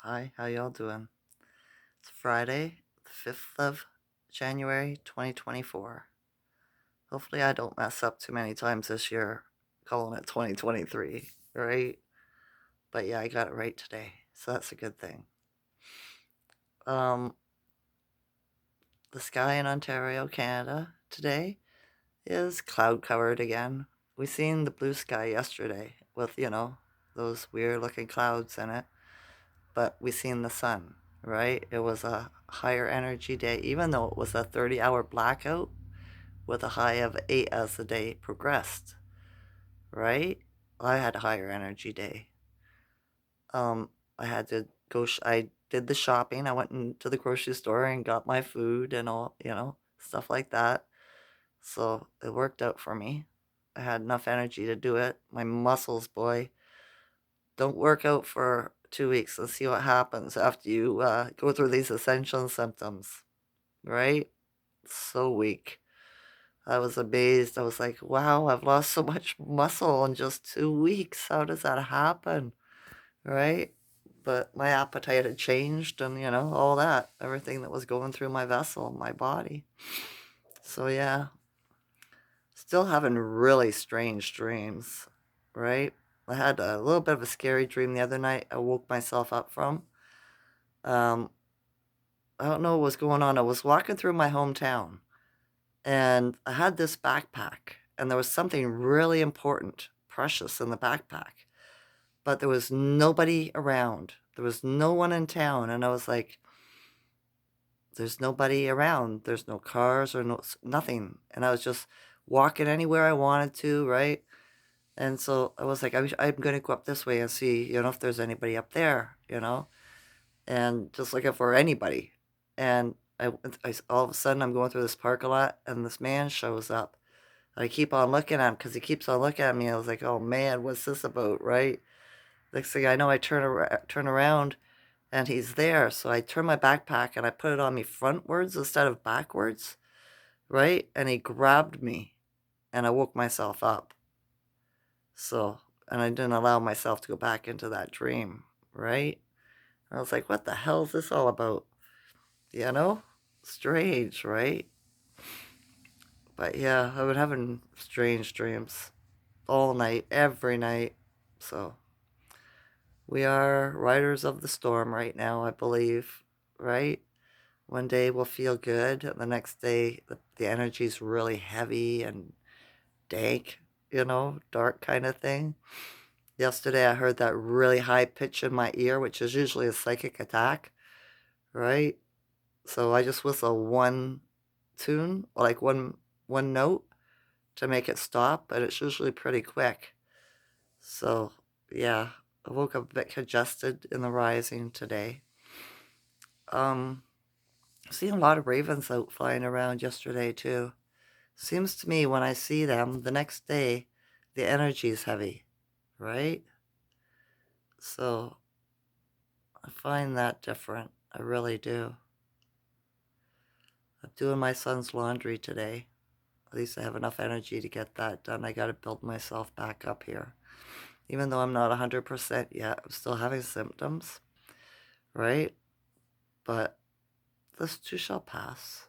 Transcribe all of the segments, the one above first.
Hi, how y'all doing? It's Friday, the 5th of January, 2024. Hopefully I don't mess up too many times this year calling it 2023, right? But yeah, I got it right today, so that's a good thing. Um, the sky in Ontario, Canada today is cloud covered again. We seen the blue sky yesterday with, those weird looking clouds in it, but we seen the sun, right? It was a higher energy day, even though it was a 30-hour blackout with a high of 8 as the day progressed, right? I had a higher energy day. I had to I did the shopping. I went into the grocery store and got my food and all, stuff like that. So it worked out for me. I had enough energy to do it. My muscles, boy, don't work out for 2 weeks and see what happens after you go through these essential symptoms, right? So weak. I was amazed. I was like, wow, I've lost so much muscle in just 2 weeks. How does that happen? Right? But my appetite had changed and, all that, everything that was going through my vessel, my body. So, yeah, still having really strange dreams, right? I had a little bit of a scary dream the other night I woke myself up from. Um, I don't know what was going on. I was walking through my hometown and I had this backpack, and there was something really important, precious in the backpack, but there was nobody around. There was no one in town, and I was like, "There's nobody around. There's no cars or nothing." And I was just walking anywhere I wanted to, right? And so I was like, I'm going to go up this way and see, if there's anybody up there, and just looking for anybody. And all of a sudden, I'm going through this parking lot, and this man shows up. I keep on looking at him because he keeps on looking at me. I was like, "Oh man, what's this about?" Right? Next thing I know, I turn around, and he's there. So I turn my backpack and I put it on me frontwards instead of backwards, right? And he grabbed me, and I woke myself up. So, and I didn't allow myself to go back into that dream, right? I was like, "What the hell is this all about?" You know? Strange, right? But yeah, I've been having strange dreams all night, every night. So we are riders of the storm right now, I believe, right? One day we'll feel good, and the next day the energy's really heavy and dank, dark kind of thing. Yesterday I heard that really high pitch in my ear, which is usually a psychic attack, right? So I just whistle one tune, like one note to make it stop, but it's usually pretty quick. So yeah, I woke up a bit congested in the rising today. Um, Seen a lot of ravens out flying around yesterday too. Seems to me when I see them the next day, the energy is heavy, right? So I find that different. I really do. I'm doing my son's laundry today. At least I have enough energy to get that done. I got to build myself back up here. Even though I'm not 100% yet, I'm still having symptoms, right? But this too shall pass.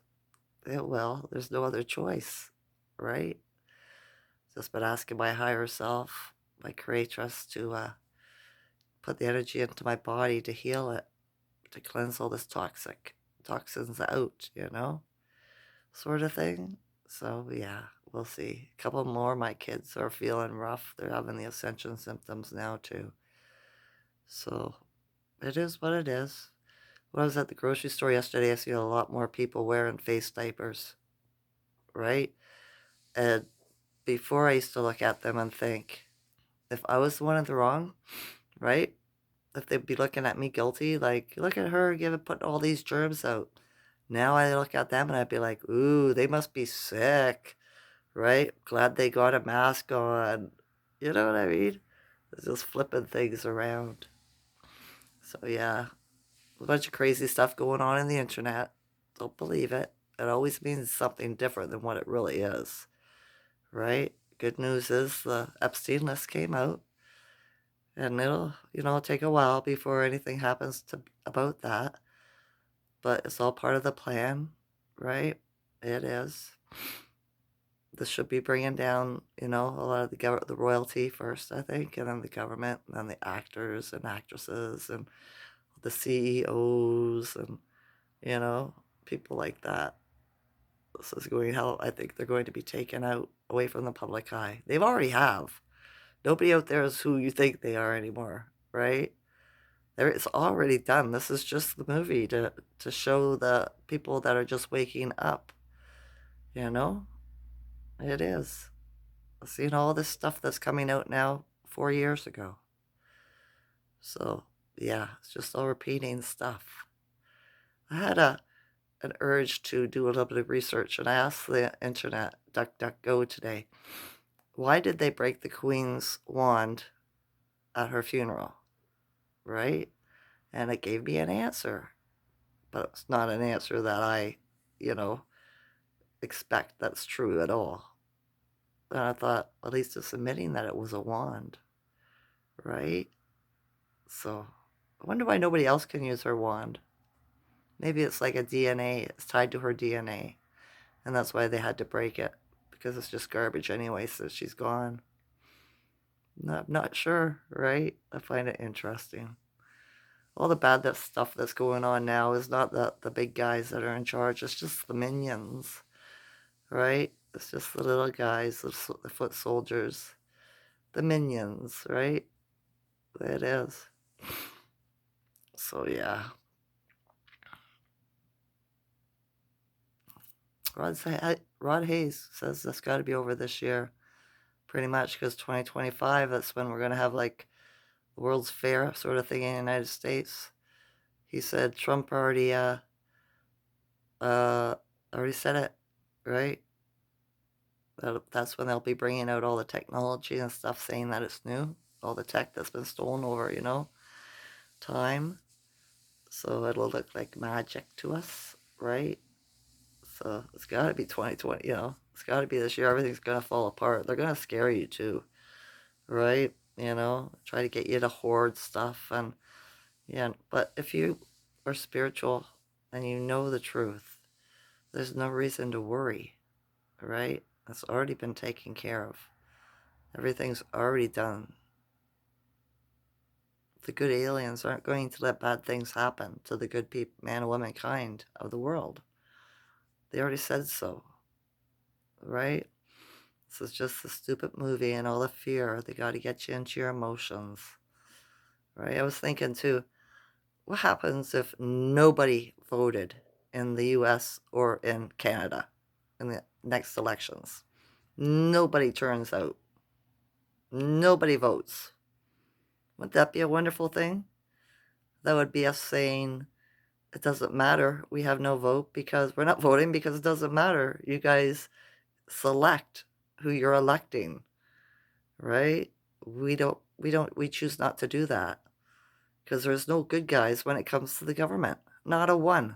It will. There's no other choice, right? Just been asking my higher self, my creatress, to put the energy into my body to heal it, to cleanse all this toxins out, sort of thing. So yeah, we'll see. A couple more of my kids are feeling rough. They're having the ascension symptoms now too. So it is what it is. When I was at the grocery store yesterday, I see a lot more people wearing face diapers, right? And before I used to look at them and think, if I was the one in the wrong, right? If they'd be looking at me guilty, like, look at her putting all these germs out. Now I look at them and I'd be like, ooh, they must be sick, right? Glad they got a mask on. You know what I mean? It's just flipping things around. So yeah, a bunch of crazy stuff going on in the internet. Don't believe it. It always means something different than what it really is, right? Good news is the Epstein list came out. And it'll, take a while before anything happens about that. But it's all part of the plan, right? It is. This should be bringing down, a lot of the royalty first, I think, and then the government, and then the actors and actresses and the CEOs and, you know, people like that. This is going how I think they're going to be taken out away from the public eye. They've already have. Nobody out there is who you think they are anymore, right? It's already done. This is just the movie to show the people that are just waking up. You know, it is. Seeing all this stuff that's coming out now 4 years ago. So yeah, it's just all repeating stuff. I had an urge to do a little bit of research, and I asked the internet, DuckDuckGo today, why did they break the Queen's wand at her funeral, right? And it gave me an answer, but it's not an answer that I, you know, expect that's true at all. And I thought, at least it's admitting that it was a wand, right? So I wonder why nobody else can use her wand. Maybe it's like a DNA, it's tied to her DNA, and that's why they had to break it, because it's just garbage anyway, so she's gone. I'm not sure, right? I find it interesting. All the bad stuff that's going on now is not the big guys that are in charge, it's just the minions, right? It's just the little guys, the foot soldiers, the minions, right? It is. So yeah. Rod Hayes says that's got to be over this year, pretty much, because 2025, that's when we're going to have like the World's Fair sort of thing in the United States. He said Trump uh, already said it, right? That's when they'll be bringing out all the technology and stuff, saying that it's new, all the tech that's been stolen over, time. So it'll look like magic to us, right? So it's got to be 2020, it's got to be this year. Everything's going to fall apart. They're going to scare you too, right? Try to get you to hoard stuff. And yeah, but if you are spiritual and you know the truth, there's no reason to worry, right? It's already been taken care of. Everything's already done. The good aliens aren't going to let bad things happen to the good people, man and womankind of the world. They already said so, right? This is just a stupid movie and all the fear. They got to get you into your emotions, right? I was thinking too, what happens if nobody voted in the US or in Canada in the next elections? Nobody turns out. Nobody votes. Wouldn't that be a wonderful thing? That would be us saying, it doesn't matter. We have no vote because we're not voting because it doesn't matter. You guys select who you're electing, right? We choose not to do that because there's no good guys when it comes to the government. Not a one.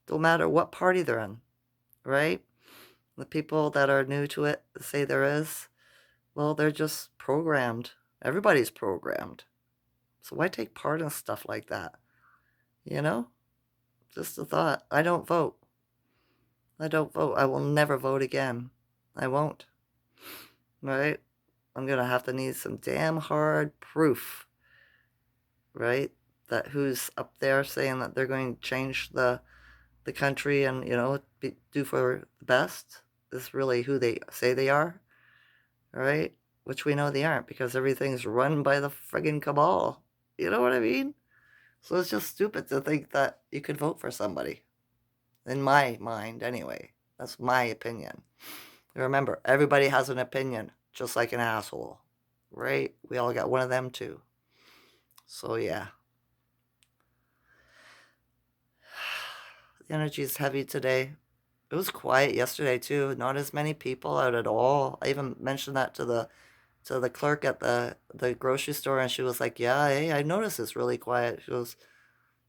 Don't matter what party they're in, right? The people that are new to it say there is, well, they're just programmed. Everybody's programmed. So why take part in stuff like that? You know? Just a thought. I don't vote. I don't vote. I will never vote again. I won't. Right? I'm going to have to need some damn hard proof, right? That who's up there saying that they're going to change the country and, do for the best is really who they say they are, right? Which we know they aren't because everything's run by the friggin' cabal. You know what I mean? So it's just stupid to think that you could vote for somebody. In my mind, anyway. That's my opinion. Remember, everybody has an opinion, just like an asshole, right? We all got one of them too. So yeah. The energy is heavy today. It was quiet yesterday too. Not as many people out at all. I even mentioned that to the clerk at the grocery store, and she was like, "Yeah, hey, I noticed it's really quiet." She goes,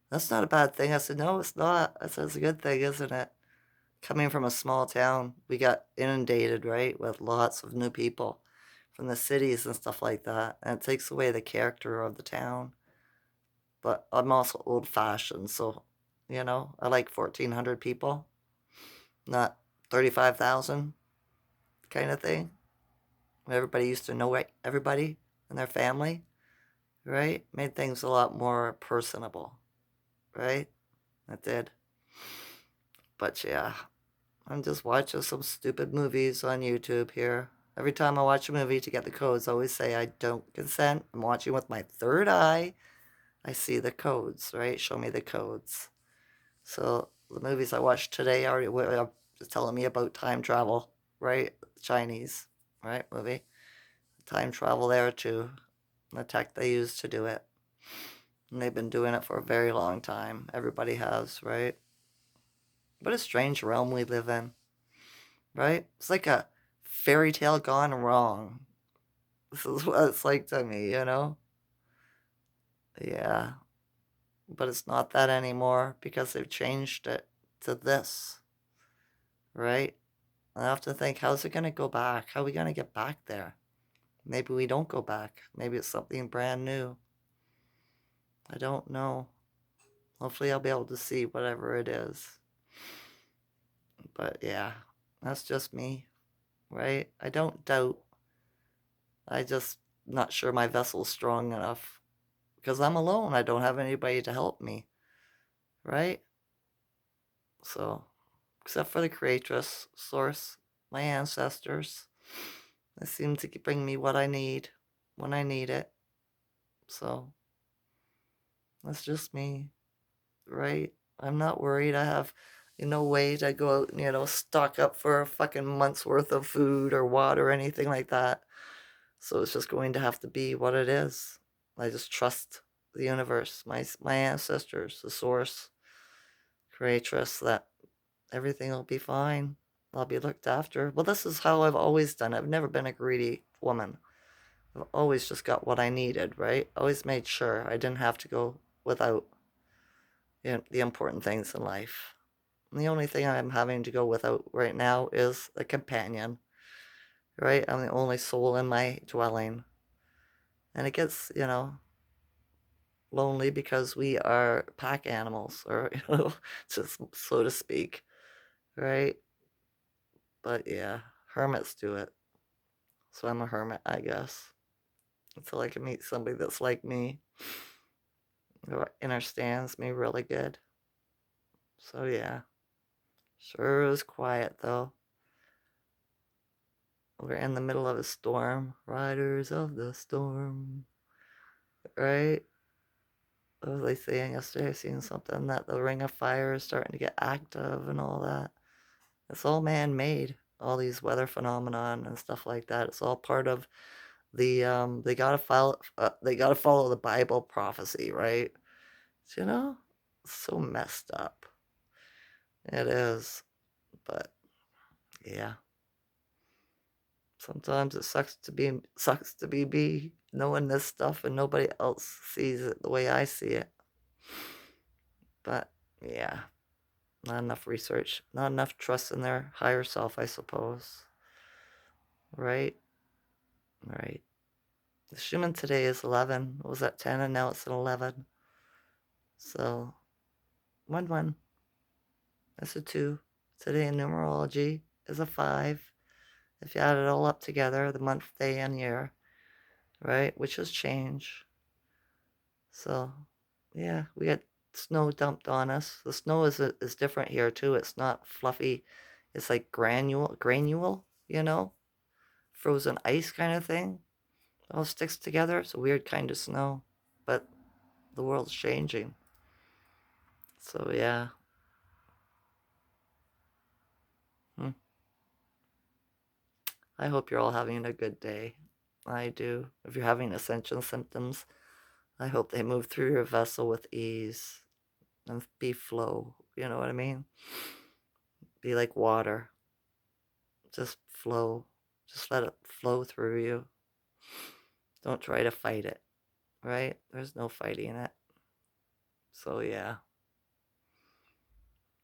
"That's not a bad thing." I said, "No, it's not." I said, "It's a good thing, isn't it?" Coming from a small town, we got inundated, right, with lots of new people from the cities and stuff like that, and it takes away the character of the town. But I'm also old fashioned, so I like 1,400 people, not 35,000 kind of thing. Everybody used to know everybody and their family, right? Made things a lot more personable, right? It did. But yeah, I'm just watching some stupid movies on YouTube here. Every time I watch a movie to get the codes, I always say I don't consent. I'm watching with my third eye. I see the codes, right? Show me the codes. So the movies I watched today already were telling me about time travel, right? Chinese, right? Movie. Time travel there too. The tech they use to do it. And they've been doing it for a very long time. Everybody has, right? What a strange realm we live in, right? It's like a fairy tale gone wrong. This is what it's like to me, you know? Yeah. But it's not that anymore because they've changed it to this, right? I have to think, how's it going to go back? How are we going to get back there? Maybe we don't go back. Maybe it's something brand new. I don't know. Hopefully, I'll be able to see whatever it is. But yeah, that's just me, right? I don't doubt. I just not sure my vessel's strong enough because I'm alone. I don't have anybody to help me, right? So, except for the creatress source, my ancestors, they seem to bring me what I need when I need it. So, that's just me, right? I'm not worried. I have no way to go out and, stock up for a fucking month's worth of food or water or anything like that. So it's just going to have to be what it is. I just trust the universe, my ancestors, the source, creatress, that everything will be fine. I'll be looked after. Well, this is how I've always done. I've never been a greedy woman. I've always just got what I needed, right? Always made sure I didn't have to go without the important things in life. And the only thing I'm having to go without right now is a companion, right? I'm the only soul in my dwelling. And it gets, lonely because we are pack animals, or, just so to speak, right? But yeah, hermits do it. So I'm a hermit, I guess. Until I can meet somebody that's like me, who understands me really good. So yeah, sure is quiet though. We're in the middle of a storm. Riders of the storm. Right? What was I saying yesterday? I seen something that the ring of fire is starting to get active and all that. It's all man made. All these weather phenomenon and stuff like that. It's all part of the they gotta follow the Bible prophecy, right? So, it's so messed up. It is. But yeah. Sometimes it sucks to be me knowing this stuff and nobody else sees it the way I see it. But yeah, not enough research, not enough trust in their higher self, I suppose. Right? Right. The Schuman today is 11. It was at 10 and now it's at 11. So, 1 1. That's a 2. Today in numerology is a 5. If you add it all up together, the month, day, and year, right? Which is change. So, yeah, we got snow dumped on us. The snow is different here too. It's not fluffy. It's like granule, frozen ice kind of thing. It all sticks together. It's a weird kind of snow, but the world's changing. So yeah. Hmm. I hope you're all having a good day. I do. If you're having ascension symptoms, I hope they move through your vessel with ease and be flow. You know what I mean? Be like water. Just flow. Just let it flow through you. Don't try to fight it, right? There's no fighting it. So, yeah.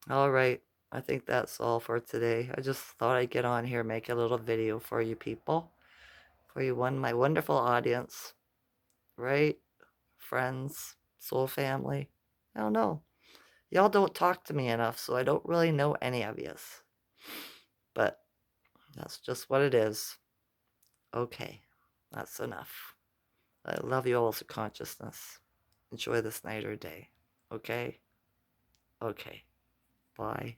All right. I think that's all for today. I just thought I'd get on here, make a little video for you people, or you won my wonderful audience, right? Friends, soul family. I don't know. Y'all don't talk to me enough, so I don't really know any of yous. But that's just what it is. Okay, that's enough. I love you all to consciousness. Enjoy this night or day. Okay? Okay. Bye.